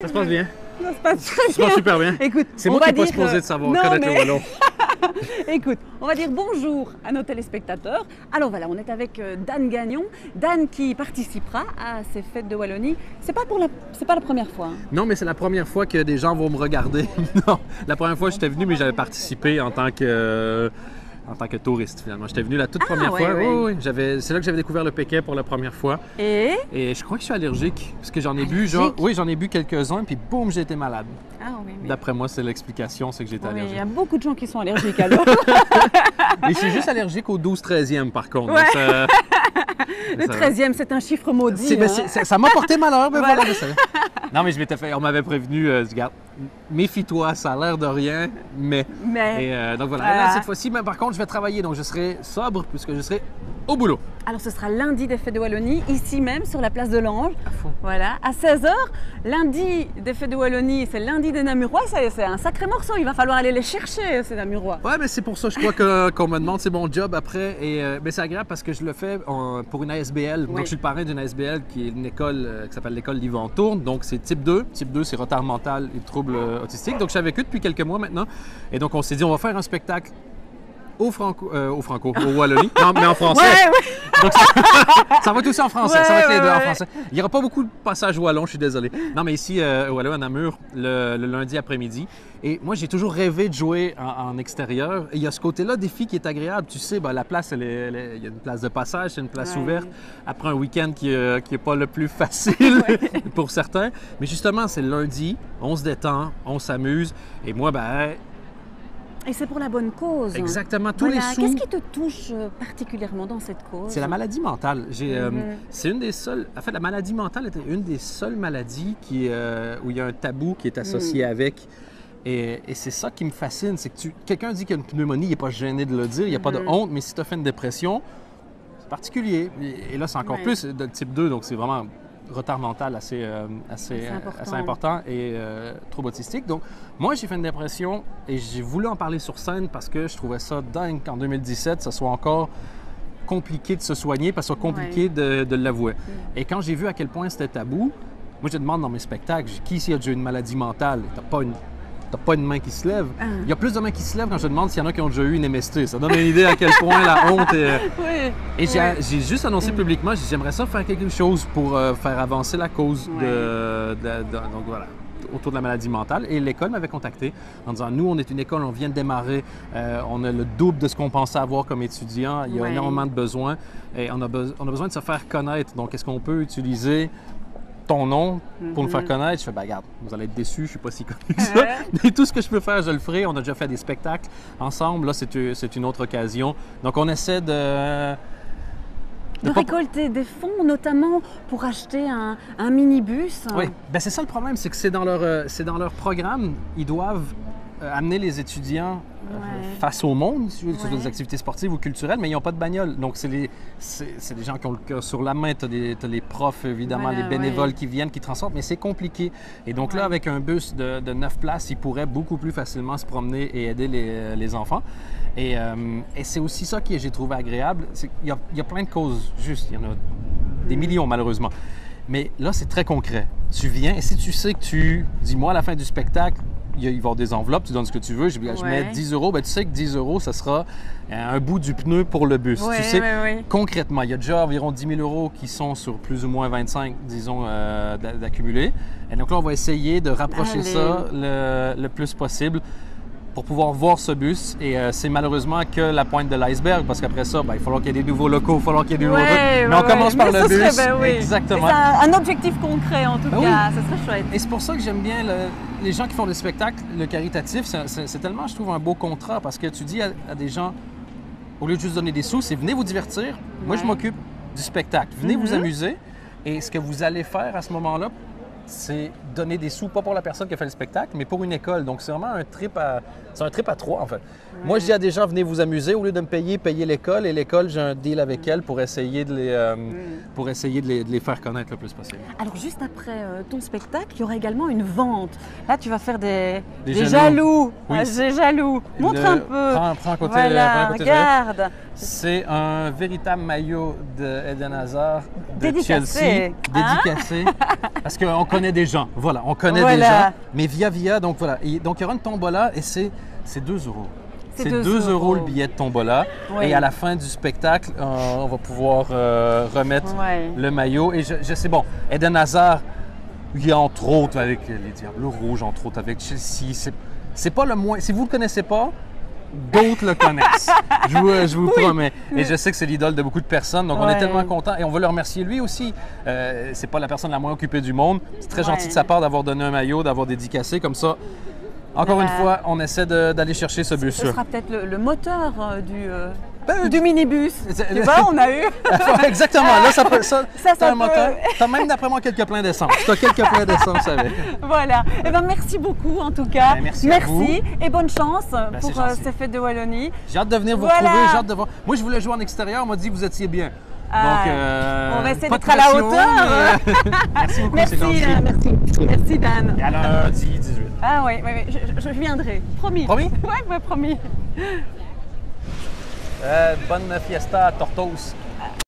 Ça se passe bien. Ça se passe Ça se passe super bien. Écoute, c'est moi qui n'ai pas supposé de savoir connaître le wallon. Écoute, on va dire bonjour à nos téléspectateurs. Alors voilà, on est avec Dan Gagnon. Dan qui participera à ces fêtes de Wallonie. C'est pas la première fois. Hein. Non, mais c'est la première fois que des gens vont me regarder. Non, la première fois j'étais venu, mais j'avais participé en tant que touriste finalement. J'étais venu la toute première fois. Ouais. Oui. C'est là que j'avais découvert le Péquet pour la première fois. Et je crois que je suis allergique parce que j'en ai bu j'en ai bu quelques-uns puis boum, j'ai été malade. Ah oui. D'après moi, c'est l'explication, c'est que j'étais allergique. Il y a beaucoup de gens qui sont allergiques alors. Et je suis juste allergique au 12-13e par contre. Ouais. Donc, le 13e, c'est un chiffre maudit. Ça m'a porté malheur, mais voilà. Non, mais on m'avait prévenu, regarde, méfie-toi, ça a l'air de rien, mais... donc voilà, là, cette fois-ci, mais par contre, je vais travailler, donc je serai sobre puisque je serai au boulot. Alors ce sera lundi des fêtes de Wallonie, ici même, sur la place de l'Ange. À fond. Voilà, à 16h. Lundi des fêtes de Wallonie, c'est lundi des Namurois, c'est un sacré morceau, il va falloir aller les chercher, ces Namurois. Ouais, mais c'est pour ça, je crois qu'on me demande, c'est mon job après, mais c'est agréable parce que je le fais pour une ASBL. Oui. Donc je suis le parrain d'une ASBL qui est une école qui s'appelle l'école d'Yvan Tourne, donc c'est type 2. Type 2, c'est retard mental et troubles autistiques. Donc je suis avec eux depuis quelques mois maintenant, et donc on s'est dit, on va faire un spectacle au Wallonie. Non, mais en français. Ouais. Donc, ça va être aussi en français. Ça va être les deux en français. Il n'y aura pas beaucoup de passages wallon, je suis désolé. Non, mais ici, au Wallon, à Namur, le lundi après-midi. Et moi, j'ai toujours rêvé de jouer en extérieur. Et il y a ce côté-là des filles qui est agréable. Tu sais, la place, il y a une place de passage, c'est une place ouverte. Après un week-end qui n'est pas le plus facile pour certains. Mais justement, c'est le lundi, on se détend, on s'amuse. Et moi, et c'est pour la bonne cause. Exactement, tous les sous. Qu'est-ce qui te touche particulièrement dans cette cause? C'est la maladie mentale. C'est une des seules... En fait, la maladie mentale était une des seules maladies où il y a un tabou qui est associé avec. Et c'est ça qui me fascine, c'est que quelqu'un dit qu'il y a une pneumonie, il n'est pas gêné de le dire, il n'y a pas de honte, mais si tu as fait une dépression, c'est particulier. Et là, c'est encore plus de type 2, donc c'est vraiment retard mental assez important et trouble autistique. Donc, moi, j'ai fait une dépression et j'ai voulu en parler sur scène parce que je trouvais ça dingue qu'en 2017, ce soit encore compliqué de se soigner, parce que c'est compliqué de l'avouer. Et quand j'ai vu à quel point c'était tabou, moi, je demande dans mes spectacles, qui ici a déjà une maladie mentale? T'as pas une main qui se lève. Il y a plus de mains qui se lèvent quand je demande s'il y en a qui ont déjà eu une MST. Ça donne une idée à quel point la honte est... Et j'ai juste annoncé publiquement, j'aimerais ça faire quelque chose pour faire avancer la cause donc voilà, autour de la maladie mentale. Et l'école m'avait contacté en disant, nous, on est une école, on vient de démarrer, on a le double de ce qu'on pensait avoir comme étudiant, il y a énormément de besoins et on a besoin de se faire connaître. Donc, est-ce qu'on peut utiliser ton nom pour nous faire connaître? Je fais, regarde, vous allez être déçus, je suis pas si connu que ça. Mais tout ce que je peux faire, je le ferai. On a déjà fait des spectacles ensemble. Là, c'est une autre occasion. Donc, on essaie de récolter des fonds, notamment pour acheter un minibus. Oui, c'est ça le problème, c'est que c'est dans leur programme. Ils doivent amener les étudiants face au monde, que ce soit des activités sportives ou culturelles, mais ils n'ont pas de bagnole. Donc, c'est des gens qui ont le cœur sur la main. Tu as les profs, évidemment, les bénévoles qui viennent, qui transportent, mais c'est compliqué. Et donc là, avec un bus de 9 places, ils pourraient beaucoup plus facilement se promener et aider les enfants. Et c'est aussi ça que j'ai trouvé agréable. Il y a plein de causes, juste. Il y en a des millions, malheureusement. Mais là, c'est très concret. Tu viens, et si tu sais que tu dis, moi, à la fin du spectacle, il va y avoir des enveloppes, tu donnes ce que tu veux, je mets 10 €, tu sais que 10 €, ça sera un bout du pneu pour le bus. Tu sais, concrètement, il y a déjà environ 10 000 € qui sont sur plus ou moins 25, disons, d'accumuler. Et donc là, on va essayer de rapprocher ça le plus possible pour pouvoir voir ce bus. Et c'est malheureusement que la pointe de l'iceberg, parce qu'après ça, il va falloir qu'il y ait des nouveaux locaux, il va falloir qu'il y ait des nouveaux trucs. Mais on commence par le bus. Exactement. C'est un objectif concret, en tout cas. Ça serait chouette. Et c'est pour ça que j'aime bien les gens qui font des spectacles, le caritatif. C'est tellement, je trouve, un beau contrat, parce que tu dis à des gens, au lieu de juste donner des sous, c'est venez vous divertir. Moi, je m'occupe du spectacle. Venez vous amuser. Et ce que vous allez faire à ce moment-là, c'est donner des sous, pas pour la personne qui a fait le spectacle, mais pour une école. Donc, c'est vraiment un trip à trois, en fait. Moi, je dis à des gens, venez vous amuser. Au lieu de me payer l'école. Et l'école, j'ai un deal avec elle pour essayer de les faire connaître le plus possible. Alors, juste après ton spectacle, il y aura également une vente. Là, tu vas faire des jaloux. Oui. Des jaloux. Montre un peu. Prends un côté. Voilà, regarde. C'est un véritable maillot de Eden Hazard de Dédicacé. Chelsea. Dédicacé. Parce qu'on connaît des gens. Voilà, on connaît des gens. Mais via, donc voilà. Donc il y aura une tombola et c'est 2 euros. C'est 2 euros le billet de tombola. Oui. Et à la fin du spectacle, on va pouvoir remettre le maillot. Et je sais, bon, Eden Hazard, il y a entre autres avec les Diables Rouges, entre autres avec Chelsea. C'est pas le moins. Si vous ne le connaissez pas, d'autres le connaissent. Je vous promets. Et je sais que c'est l'idole de beaucoup de personnes. Donc, on est tellement contents. Et on veut le remercier lui aussi. C'est pas la personne la moins occupée du monde. C'est très gentil de sa part d'avoir donné un maillot, d'avoir dédicacé comme ça. Encore une fois, on essaie d'aller chercher ce bus. Ce sera peut-être le moteur du minibus. Tu vois, on a eu. Exactement. Là, ça un moteur. Tu as même, d'après moi, quelques pleins d'essence. Tu as quelques pleins d'essence avec. Voilà. Eh ben, merci beaucoup, en tout cas. Merci à vous. Et bonne chance pour ces fêtes de Wallonie. J'ai hâte de venir vous retrouver. J'ai hâte de voir. Moi, je voulais jouer en extérieur. On m'a dit que vous étiez bien. Donc, on va essayer d'être à la hauteur. Merci beaucoup. Merci, Dan. Et à lundi 18. Ah oui, je viendrai. Promis. Promis? Oui, promis. Bonne fiesta à Tortoise.